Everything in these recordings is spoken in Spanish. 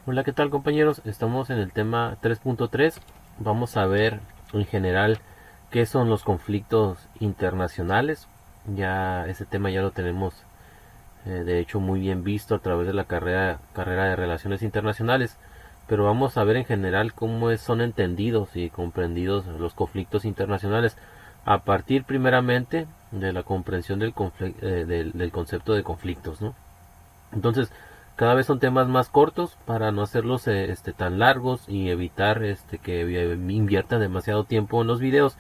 Hola, ¿qué tal compañeros? Estamos en el tema 3.3. Vamos a ver en general qué son los conflictos internacionales. Ya ese tema ya lo tenemos de hecho muy bien visto a través de la carrera de Relaciones Internacionales, pero vamos a ver en general son entendidos y comprendidos los conflictos internacionales a partir primeramente de la comprensión del concepto de conflictos, ¿no? Entonces, cada vez son temas más cortos para no hacerlos tan largos y evitar que inviertan demasiado tiempo en los videos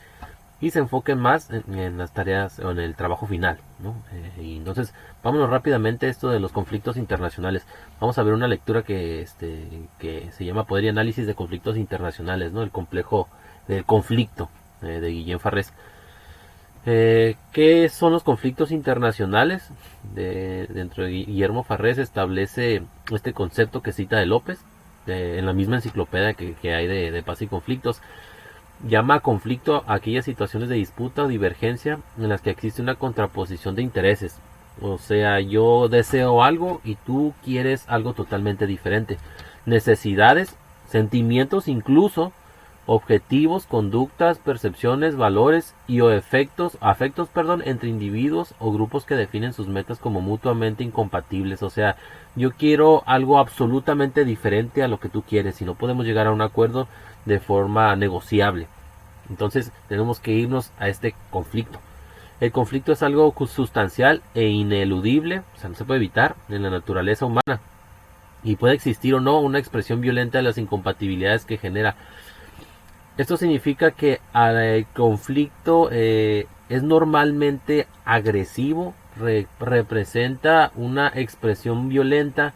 y se enfoquen más en las tareas o en el trabajo final, ¿no? Y entonces, vámonos rápidamente a esto de los conflictos internacionales. Vamos a ver una lectura que se llama Poder y Análisis de Conflictos Internacionales, ¿no? El complejo del conflicto de Guillén Farrés. ¿Qué son los conflictos internacionales? Dentro de Guillermo Farrés establece este concepto que cita de López, en la misma enciclopedia que hay de paz y conflictos. Llama a conflicto a aquellas situaciones de disputa o divergencia en las que existe una contraposición de intereses. O sea, yo deseo algo y tú quieres algo totalmente diferente. Necesidades, sentimientos incluso, objetivos, conductas, percepciones, valores y o afectos, entre individuos o grupos que definen sus metas como mutuamente incompatibles. O sea, yo quiero algo absolutamente diferente a lo que tú quieres y no podemos llegar a un acuerdo de forma negociable. Entonces tenemos que irnos a este conflicto. El conflicto es algo sustancial e ineludible, o sea, no se puede evitar en la naturaleza humana. Y puede existir o no una expresión violenta de las incompatibilidades que genera. Esto significa que el conflicto es normalmente agresivo, representa una expresión violenta,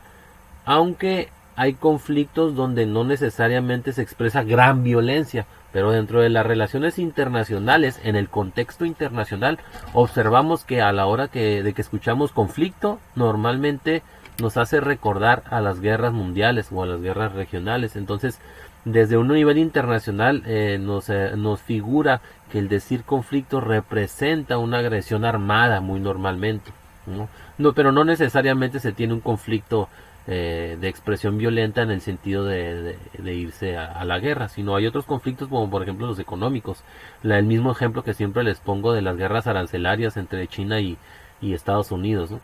aunque hay conflictos donde no necesariamente se expresa gran violencia, pero dentro de las relaciones internacionales, en el contexto internacional, observamos que a la hora de que escuchamos conflicto, normalmente nos hace recordar a las guerras mundiales o a las guerras regionales. Entonces, desde un nivel internacional nos figura que el decir conflicto representa una agresión armada muy normalmente, ¿no? No, pero no necesariamente se tiene un conflicto de expresión violenta en el sentido de irse a la guerra, sino hay otros conflictos como por ejemplo los económicos. El mismo ejemplo que siempre les pongo de las guerras arancelarias entre China y Estados Unidos, ¿no?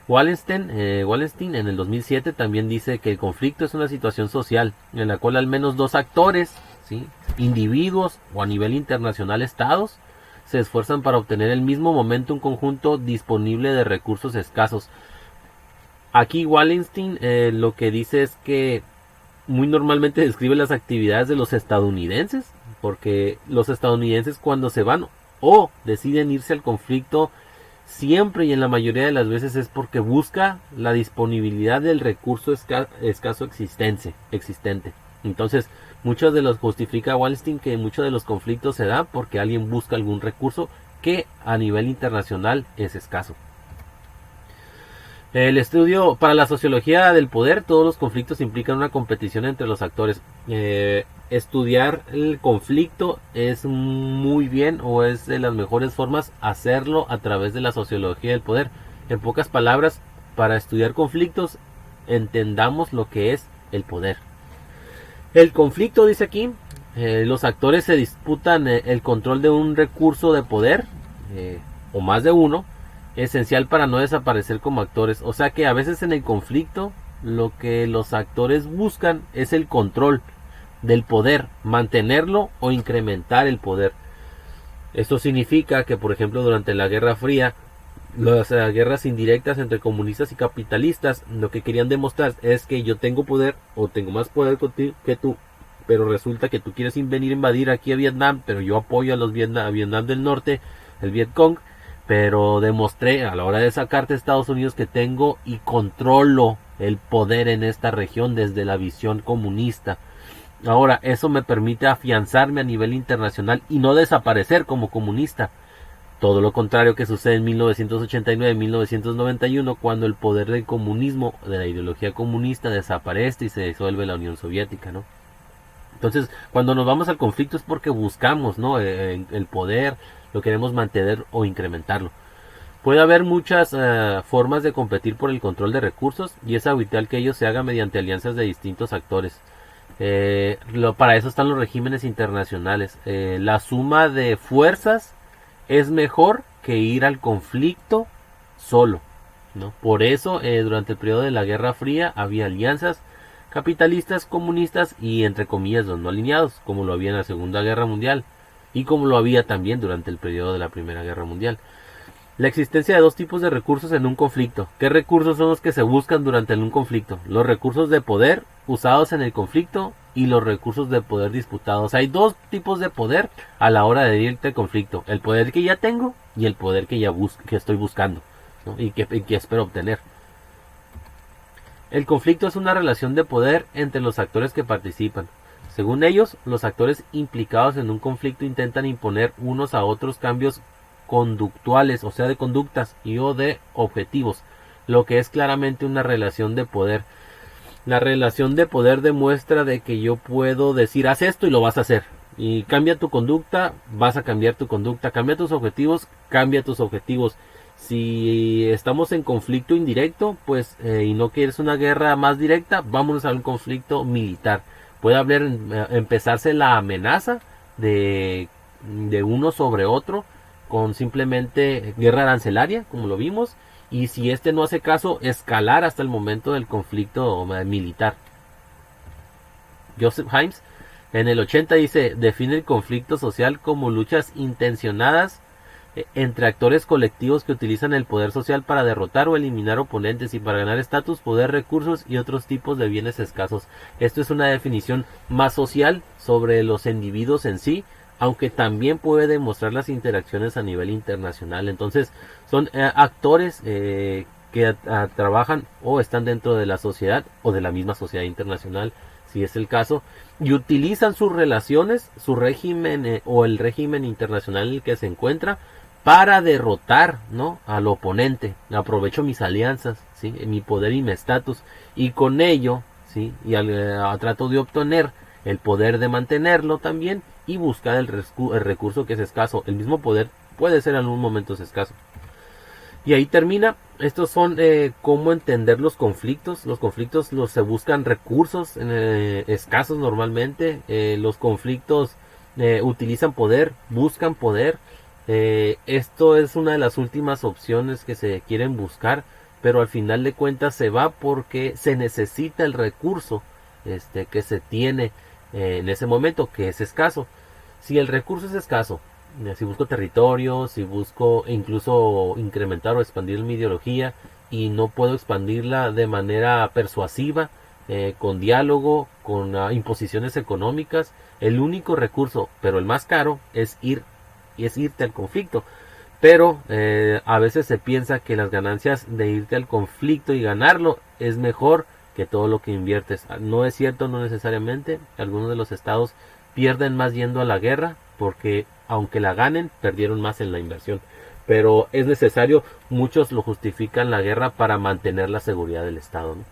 Wallenstein en el 2007 también dice que el conflicto es una situación social en la cual al menos dos actores, ¿sí?, individuos o a nivel internacional estados, se esfuerzan para obtener el mismo momento un conjunto disponible de recursos escasos. Aquí Wallenstein lo que dice es que muy normalmente describe las actividades de los estadounidenses, porque los estadounidenses cuando se van o deciden irse al conflicto, siempre y en la mayoría de las veces es porque busca la disponibilidad del recurso escaso existente. Entonces, muchos de los justifica Wallenstein que muchos de los conflictos se dan porque alguien busca algún recurso que a nivel internacional es escaso. El estudio para la sociología del poder, todos los conflictos implican una competición entre los actores. Estudiar el conflicto es muy bien o es de las mejores formas hacerlo a través de la sociología del poder. En pocas palabras, para estudiar conflictos entendamos lo que es el poder. El conflicto, dice aquí, los actores se disputan el control de un recurso de poder o más de uno, esencial para no desaparecer como actores. O sea que a veces en el conflicto lo que los actores buscan es el control del poder, mantenerlo o incrementar el poder. Esto significa que, por ejemplo, durante la Guerra Fría, las guerras indirectas entre comunistas y capitalistas, lo que querían demostrar es que yo tengo poder o tengo más poder que tú, pero resulta que tú quieres venir a invadir aquí a Vietnam, pero yo apoyo a los a Vietnam del Norte, el Vietcong, pero demostré a la hora de sacarte a Estados Unidos que tengo y controlo el poder en esta región desde la visión comunista. Ahora, eso me permite afianzarme a nivel internacional y no desaparecer como comunista. Todo lo contrario que sucede en 1989-1991, cuando el poder del comunismo, de la ideología comunista, desaparece y se disuelve la Unión Soviética, ¿no? Entonces, cuando nos vamos al conflicto es porque buscamos, ¿no?, el poder, lo queremos mantener o incrementarlo. Puede haber muchas formas de competir por el control de recursos y es habitual que ello se haga mediante alianzas de distintos actores. Para eso están los regímenes internacionales. La suma de fuerzas es mejor que ir al conflicto solo, ¿no? Por eso durante el periodo de la Guerra Fría había alianzas capitalistas, comunistas y entre comillas los no alineados, como lo había en la Segunda Guerra Mundial y como lo había también durante el periodo de la Primera Guerra Mundial. La existencia de dos tipos de recursos en un conflicto. ¿Qué recursos son los que se buscan durante un conflicto? Los recursos de poder usados en el conflicto y los recursos de poder disputados. Hay dos tipos de poder a la hora de irte al conflicto. El poder que ya tengo y el poder que que estoy buscando, ¿no? y que espero obtener. El conflicto es una relación de poder entre los actores que participan. Según ellos, los actores implicados en un conflicto intentan imponer unos a otros cambios conductuales, o sea, de conductas y o de objetivos, lo que es claramente una relación de poder. La relación de poder demuestra de que yo puedo decir, haz esto y lo vas a hacer. Y cambia tu conducta, vas a cambiar tu conducta. Cambia tus objetivos, cambia tus objetivos. Si estamos en conflicto indirecto, pues, y no quieres una guerra más directa, vámonos a un conflicto militar. Puede empezarse la amenaza de uno sobre otro, con simplemente guerra arancelaria, como lo vimos, y si este no hace caso, escalar hasta el momento del conflicto militar. Joseph Himes en el 80 dice, define el conflicto social como luchas intencionadas entre actores colectivos que utilizan el poder social para derrotar o eliminar oponentes y para ganar estatus, poder, recursos y otros tipos de bienes escasos. Esto es una definición más social sobre los individuos en sí, aunque también puede demostrar las interacciones a nivel internacional. Entonces son actores que trabajan o están dentro de la sociedad o de la misma sociedad internacional, si es el caso, y utilizan sus relaciones, su régimen o el régimen internacional en el que se encuentra para derrotar, ¿no?, al oponente. Aprovecho mis alianzas, ¿sí?, mi poder y mi estatus, y con ello, ¿sí?, y trato de obtener el poder de mantenerlo también y buscar el recurso que es escaso. El mismo poder puede ser en algún momento escaso. Y ahí termina. Estos son cómo entender los conflictos. Los conflictos se buscan recursos escasos normalmente. Los conflictos utilizan poder, buscan poder. Esto es una de las últimas opciones que se quieren buscar, pero al final de cuentas se va porque se necesita el recurso que se tiene en ese momento, que es escaso. Si el recurso es escaso, si busco territorio, si busco incluso incrementar o expandir mi ideología y no puedo expandirla de manera persuasiva, con diálogo, con imposiciones económicas, el único recurso, pero el más caro, es irte al conflicto. Pero a veces se piensa que las ganancias de irte al conflicto y ganarlo es mejor que todo lo que inviertes. No es cierto, no necesariamente. Algunos de los estados pierden más yendo a la guerra porque aunque la ganen, perdieron más en la inversión. Pero es necesario, muchos lo justifican la guerra para mantener la seguridad del estado, ¿no?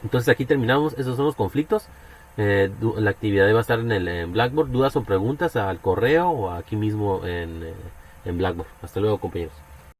Entonces aquí terminamos. Esos son los conflictos. La actividad va a estar en Blackboard. Dudas o preguntas al correo o aquí mismo en Blackboard. Hasta luego, compañeros.